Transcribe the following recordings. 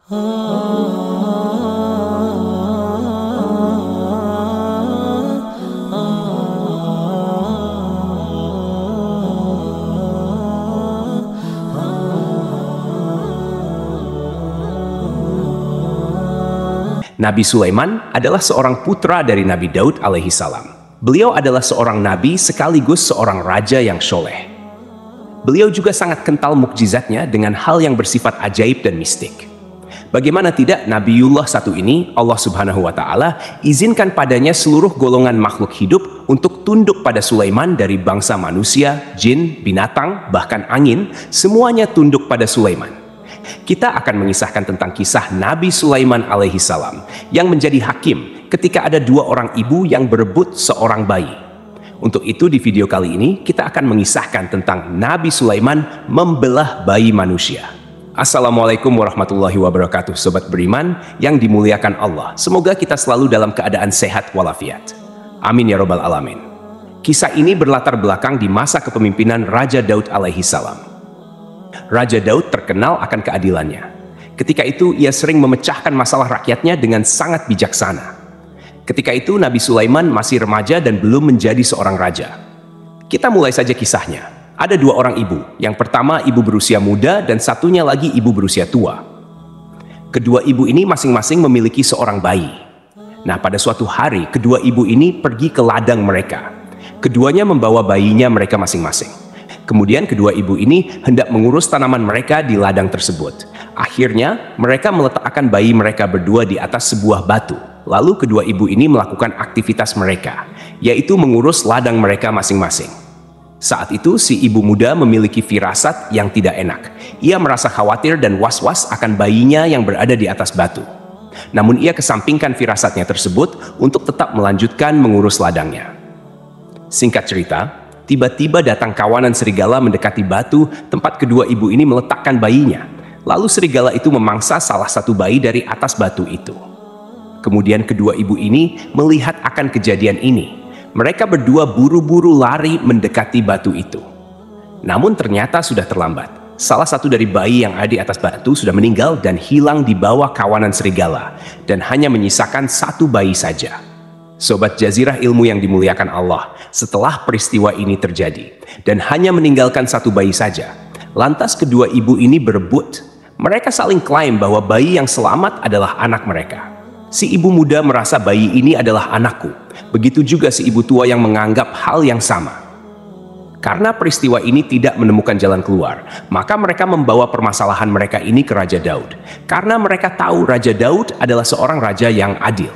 Nabi Sulaiman adalah seorang putra dari Nabi Daud alaihi salam. Beliau adalah seorang nabi sekaligus seorang raja yang soleh. Beliau juga sangat kental mukjizatnya dengan hal yang bersifat ajaib dan mistik. Bagaimana tidak, Nabiullah satu ini Allah Subhanahu wa Ta'ala izinkan padanya seluruh golongan makhluk hidup untuk tunduk pada Sulaiman, dari bangsa manusia, jin, binatang, bahkan angin, semuanya tunduk pada Sulaiman. Kita akan mengisahkan tentang kisah Nabi Sulaiman alaihi salam yang menjadi hakim ketika ada dua orang ibu yang berebut seorang bayi. Untuk itu di video kali ini kita akan mengisahkan tentang Nabi Sulaiman membelah bayi manusia. Assalamualaikum warahmatullahi wabarakatuh, sobat beriman yang dimuliakan Allah. Semoga kita selalu dalam keadaan sehat walafiat. Amin ya robbal alamin. Kisah ini berlatar belakang di masa kepemimpinan Raja Daud alaihi salam. Raja Daud terkenal akan keadilannya. Ketika itu ia sering memecahkan masalah rakyatnya dengan sangat bijaksana. Ketika itu Nabi Sulaiman masih remaja dan belum menjadi seorang raja. Kita mulai saja kisahnya. Ada dua orang ibu. Yang pertama ibu berusia muda dan satunya lagi ibu berusia tua. Kedua ibu ini masing-masing memiliki seorang bayi. Nah, pada suatu hari kedua ibu ini pergi ke ladang mereka. Keduanya membawa bayinya mereka masing-masing. Kemudian kedua ibu ini hendak mengurus tanaman mereka di ladang tersebut. Akhirnya mereka meletakkan bayi mereka berdua di atas sebuah batu. Lalu kedua ibu ini melakukan aktivitas mereka, yaitu mengurus ladang mereka masing-masing. Saat itu si ibu muda memiliki firasat yang tidak enak. Ia merasa khawatir dan was-was akan bayinya yang berada di atas batu. Namun ia kesampingkan firasatnya tersebut untuk tetap melanjutkan mengurus ladangnya. Singkat cerita, tiba-tiba datang kawanan serigala mendekati batu tempat kedua ibu ini meletakkan bayinya. Lalu serigala itu memangsa salah satu bayi dari atas batu itu. Kemudian kedua ibu ini melihat akan kejadian ini. Mereka berdua buru-buru lari mendekati batu itu. Namun ternyata sudah terlambat. Salah satu dari bayi yang ada di atas batu sudah meninggal dan hilang di bawah kawanan serigala. Dan hanya menyisakan satu bayi saja. Sobat Jazirah ilmu yang dimuliakan Allah, setelah peristiwa ini terjadi dan hanya meninggalkan satu bayi saja, lantas kedua ibu ini berebut. Mereka saling klaim bahwa bayi yang selamat adalah anak mereka. Si ibu muda merasa bayi ini adalah anakku. Begitu juga si ibu tua yang menganggap hal yang sama. Karena peristiwa ini tidak menemukan jalan keluar, maka mereka membawa permasalahan mereka ini ke Raja Daud. Karena mereka tahu Raja Daud adalah seorang raja yang adil.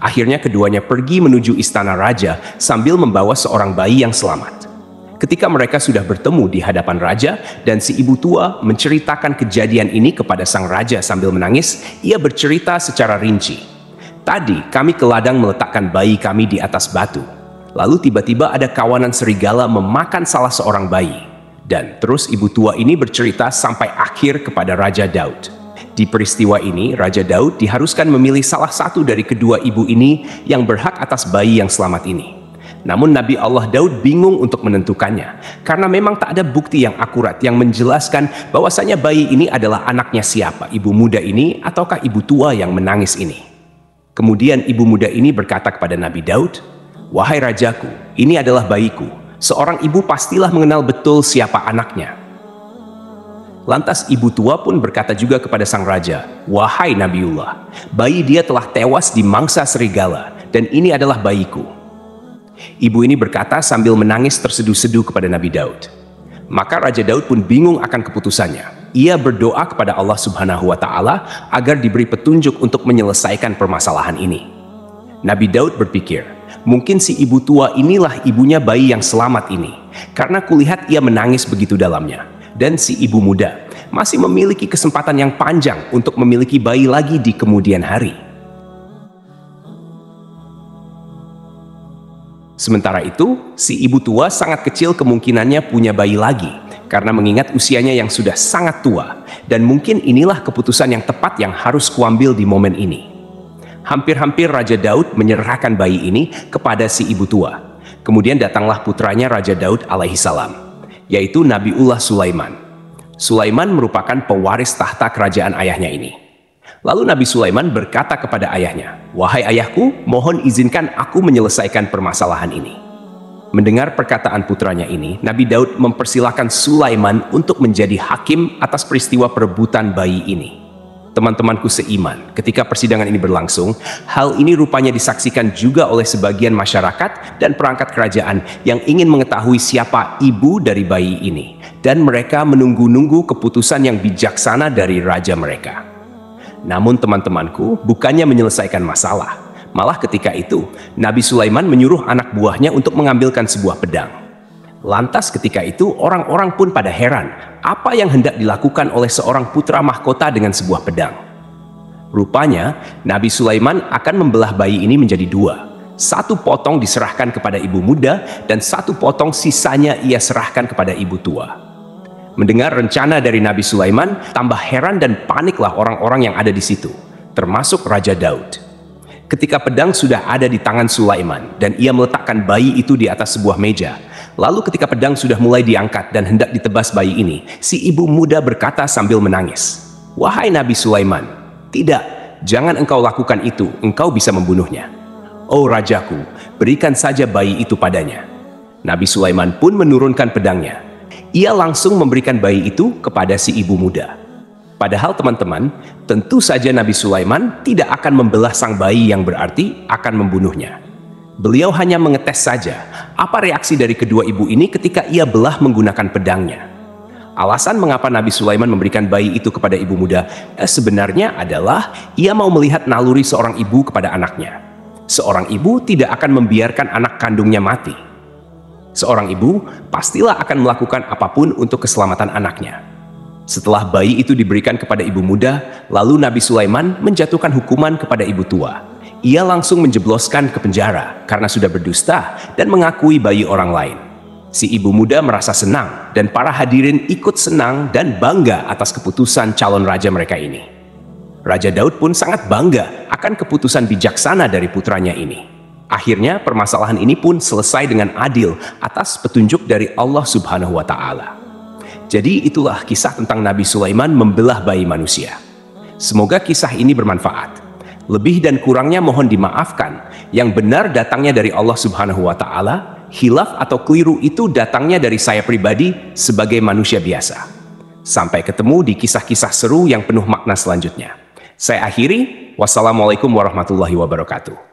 Akhirnya keduanya pergi menuju istana raja sambil membawa seorang bayi yang selamat. Ketika mereka sudah bertemu di hadapan raja dan si ibu tua menceritakan kejadian ini kepada sang raja sambil menangis, ia bercerita secara rinci. Tadi kami ke ladang meletakkan bayi kami di atas batu. Lalu tiba-tiba ada kawanan serigala memakan salah seorang bayi. Dan terus ibu tua ini bercerita sampai akhir kepada Raja Daud. Di peristiwa ini, Raja Daud diharuskan memilih salah satu dari kedua ibu ini yang berhak atas bayi yang selamat ini. Namun Nabi Allah Daud bingung untuk menentukannya, karena memang tak ada bukti yang akurat yang menjelaskan bahwasanya bayi ini adalah anaknya siapa, ibu muda ini ataukah ibu tua yang menangis ini. Kemudian ibu muda ini berkata kepada Nabi Daud, "Wahai rajaku, ini adalah bayiku. Seorang ibu pastilah mengenal betul siapa anaknya." Lantas ibu tua pun berkata juga kepada sang raja, "Wahai Nabiullah, bayi dia telah tewas di mangsa serigala, dan ini adalah bayiku." Ibu ini berkata sambil menangis terseduh-seduh kepada Nabi Daud. Maka Raja Daud pun bingung akan keputusannya. Ia berdoa kepada Allah Subhanahu wa Ta'ala agar diberi petunjuk untuk menyelesaikan permasalahan ini. Nabi Daud berpikir, mungkin si ibu tua inilah ibunya bayi yang selamat ini, karena kulihat ia menangis begitu dalamnya. Dan si ibu muda masih memiliki kesempatan yang panjang untuk memiliki bayi lagi di kemudian hari. Sementara itu, si ibu tua sangat kecil kemungkinannya punya bayi lagi, karena mengingat usianya yang sudah sangat tua, dan mungkin inilah keputusan yang tepat yang harus kuambil di momen ini. Hampir-hampir Raja Daud menyerahkan bayi ini kepada si ibu tua. Kemudian datanglah putranya Raja Daud alaihi salam, yaitu Nabiullah Sulaiman. Sulaiman merupakan pewaris tahta kerajaan ayahnya ini. Lalu Nabi Sulaiman berkata kepada ayahnya, "Wahai ayahku, mohon izinkan aku menyelesaikan permasalahan ini." Mendengar perkataan putranya ini, Nabi Daud mempersilahkan Sulaiman untuk menjadi hakim atas peristiwa perebutan bayi ini. Teman-temanku seiman, ketika persidangan ini berlangsung, hal ini rupanya disaksikan juga oleh sebagian masyarakat dan perangkat kerajaan yang ingin mengetahui siapa ibu dari bayi ini. Dan mereka menunggu-nunggu keputusan yang bijaksana dari raja mereka. Namun teman-temanku, bukannya menyelesaikan masalah. Malah ketika itu, Nabi Sulaiman menyuruh anak buahnya untuk mengambilkan sebuah pedang. Lantas ketika itu orang-orang pun pada heran, apa yang hendak dilakukan oleh seorang putra mahkota dengan sebuah pedang. Rupanya, Nabi Sulaiman akan membelah bayi ini menjadi dua. Satu potong diserahkan kepada ibu muda, dan satu potong sisanya ia serahkan kepada ibu tua. Mendengar rencana dari Nabi Sulaiman, tambah heran dan paniklah orang-orang yang ada di situ, termasuk Raja Daud. Ketika pedang sudah ada di tangan Sulaiman, dan ia meletakkan bayi itu di atas sebuah meja, lalu ketika pedang sudah mulai diangkat dan hendak ditebas bayi ini, si ibu muda berkata sambil menangis, "Wahai Nabi Sulaiman, tidak, jangan engkau lakukan itu, engkau bisa membunuhnya. Oh rajaku, berikan saja bayi itu padanya." Nabi Sulaiman pun menurunkan pedangnya. Ia langsung memberikan bayi itu kepada si ibu muda. Padahal teman-teman, tentu saja Nabi Sulaiman tidak akan membelah sang bayi yang berarti akan membunuhnya. Beliau hanya mengetes saja apa reaksi dari kedua ibu ini ketika ia belah menggunakan pedangnya. Alasan mengapa Nabi Sulaiman memberikan bayi itu kepada ibu muda sebenarnya adalah ia mau melihat naluri seorang ibu kepada anaknya. Seorang ibu tidak akan membiarkan anak kandungnya mati. Seorang ibu pastilah akan melakukan apapun untuk keselamatan anaknya. Setelah bayi itu diberikan kepada ibu muda, lalu Nabi Sulaiman menjatuhkan hukuman kepada ibu tua. Ia langsung menjebloskan ke penjara karena sudah berdusta dan mengakui bayi orang lain. Si ibu muda merasa senang dan para hadirin ikut senang dan bangga atas keputusan calon raja mereka ini. Raja Daud pun sangat bangga akan keputusan bijaksana dari putranya ini. Akhirnya permasalahan ini pun selesai dengan adil atas petunjuk dari Allah Subhanahu wa Ta'ala. Jadi itulah kisah tentang Nabi Sulaiman membelah bayi manusia. Semoga kisah ini bermanfaat. Lebih dan kurangnya mohon dimaafkan. Yang benar datangnya dari Allah Subhanahu wa Ta'ala, hilaf atau keliru itu datangnya dari saya pribadi sebagai manusia biasa. Sampai ketemu di kisah-kisah seru yang penuh makna selanjutnya. Saya akhiri, wassalamualaikum warahmatullahi wabarakatuh.